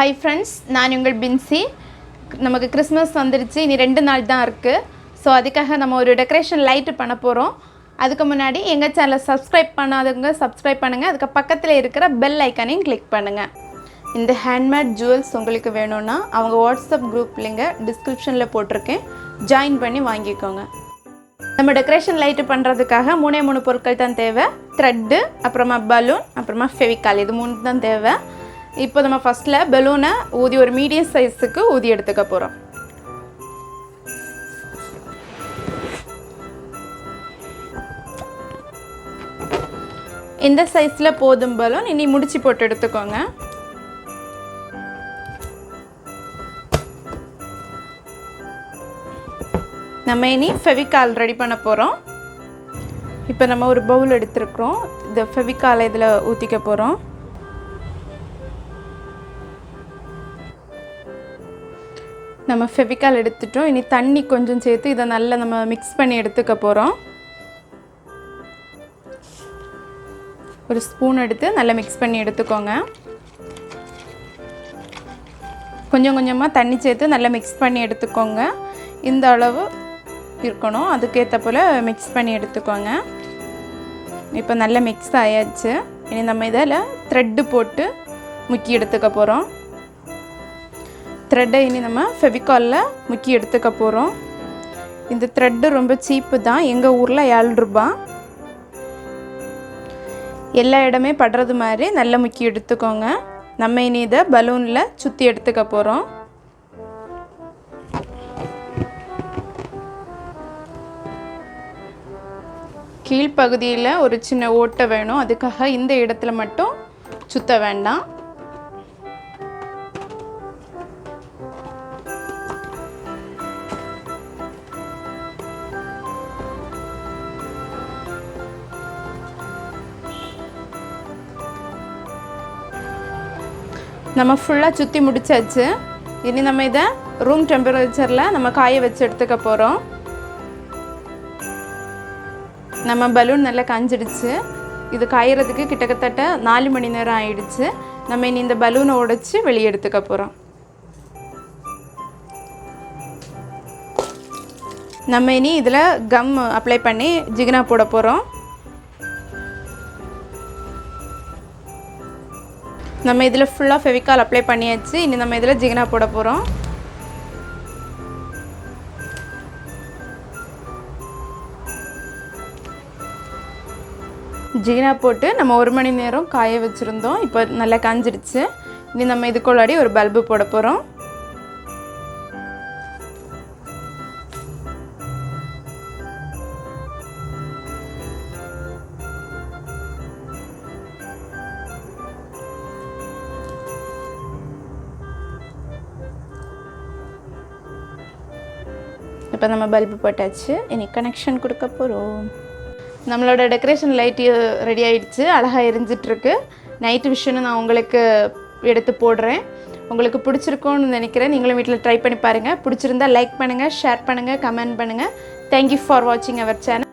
Hi friends, நான் உங்கள் பின்சி. நமக்கு கிறிஸ்மஸ் வந்துருச்சு, இனி 2 நாள் தான் இருக்கு. ஸோ அதுக்காக நம்ம ஒரு டெக்கரேஷன் லைட் பண்ண போகிறோம். அதுக்கு முன்னாடி எங்கள் சேனலை சப்ஸ்கிரைப் பண்ணாதவங்க சப்ஸ்கிரைப் பண்ணுங்கள். அதுக்கு பக்கத்தில் இருக்கிற பெல் ஐக்கானையும் கிளிக் பண்ணுங்கள். இந்த ஹேண்ட்மேட் ஜுவல்ஸ் உங்களுக்கு வேணும்னா அவங்க வாட்ஸ்அப் குரூப் லிங்கை டிஸ்கிரிப்ஷனில் போட்டிருக்கேன், ஜாயின் பண்ணி வாங்கிக்கோங்க. நம்ம டெக்கரேஷன் லைட்டு பண்ணுறதுக்காக 3 பொருட்கள் தான் தேவை. த்ரெட்டு, அப்புறமா பலூன், அப்புறமா ஃபெவிகால், இது 3 தான் தேவை. இப்போ நம்ம ஃபஸ்ட்டில் பலூனை ஊதி ஒரு மீடியம் சைஸுக்கு ஊதி எடுத்துக்க போகிறோம். இந்த சைஸில் போதும் பலூன். இனி முடிச்சு போட்டு எடுத்துக்கோங்க. நம்ம இனி ஃபெவிகால் ரெடி பண்ண போகிறோம். இப்போ நம்ம ஒரு பவுல் எடுத்துருக்குறோம். இந்த ஃபெவிகாலை இதில் ஊற்றிக்க போகிறோம். நம்ம ஃபெவிகால் எடுத்துட்டோம். இனி தண்ணி கொஞ்சம் சேர்த்து இதை நல்லா நம்ம மிக்ஸ் பண்ணி எடுத்துக்க போகிறோம். ஒரு ஸ்பூன் எடுத்து நல்லா மிக்ஸ் பண்ணி எடுத்துக்கோங்க. கொஞ்சம் கொஞ்சமாக தண்ணி சேர்த்து நல்லா மிக்ஸ் பண்ணி எடுத்துக்கோங்க. இந்த அளவு இருக்கணும், அதுக்கேற்ற போல் மிக்ஸ் பண்ணி எடுத்துக்கோங்க. இப்போ நல்லா மிக்ஸ் ஆயாச்சு. இனி நம்ம இதில் த்ரெட்டு போட்டு முக்கி எடுத்துக்க போகிறோம். த்ரெட்டை இனி நம்ம ஃபெவிகாலில் முக்கி எடுத்துக்க போகிறோம். இந்த த்ரெட்டு ரொம்ப சீப்பு தான், எங்கள் ஊரில் 7 ரூபாய். எல்லா இடமே படுறது மாதிரி நல்லா முக்கி எடுத்துக்கோங்க. நம்ம இனி இதை பலூனில் சுற்றி எடுத்துக்க போகிறோம். கீழ்ப்பகுதியில் ஒரு சின்ன ஓட்டை வேணும், அதுக்காக இந்த இடத்துல மட்டும் சுற்ற வேண்டாம். நம்ம ஃபுல்லாக சுற்றி முடிச்சாச்சு. இனி நம்ம இதை ரூம் டெம்பரேச்சரில் நம்ம காய வச்சு எடுத்துக்க போகிறோம். நம்ம பலூன் நல்லா காஞ்சிடுச்சு. இது காயறதுக்கு கிட்டத்தட்ட 4 மணி நேரம் ஆயிடுச்சு. நம்ம இனி இந்த பலூனை உடைச்சி வெளியே எடுத்துக்க போகிறோம். நம்ம இனி இதில் கம் அப்ளை பண்ணி ஜிகினா போட போகிறோம். நம்ம இதில் ஃபுல்லாக ஃபெவிகால் அப்ளை பண்ணியாச்சு. இனி நம்ம இதில் ஜிகினா போட போகிறோம். ஜிகினா போட்டு நம்ம 1 மணி நேரம் காய வச்சுருந்தோம். இப்போ நல்லா காஞ்சிடுச்சு. இனி நம்ம இதுக்குள்ளாடி ஒரு பல்பு போட போகிறோம். இப்போ நம்ம பல்பு போட்டாச்சு. இனி கனெக்ஷன் கொடுக்க போகிறோம். நம்மளோட டெக்கரேஷன் லைட்டு ரெடி ஆகிடுச்சு, அழகாக எரிஞ்சிட்ருக்கு. நைட்டு விஷயம் நான் உங்களுக்கு எடுத்து போடுறேன். உங்களுக்கு பிடிச்சிருக்கும்னு நினைக்கிறேன். நீங்களும் வீட்டில் ட்ரை பண்ணி பாருங்கள். பிடிச்சிருந்தா லைக் பண்ணுங்கள், ஷேர் பண்ணுங்கள், கமெண்ட் பண்ணுங்கள். தேங்க்யூ ஃபார் வாட்சிங் அவர் சேனல்.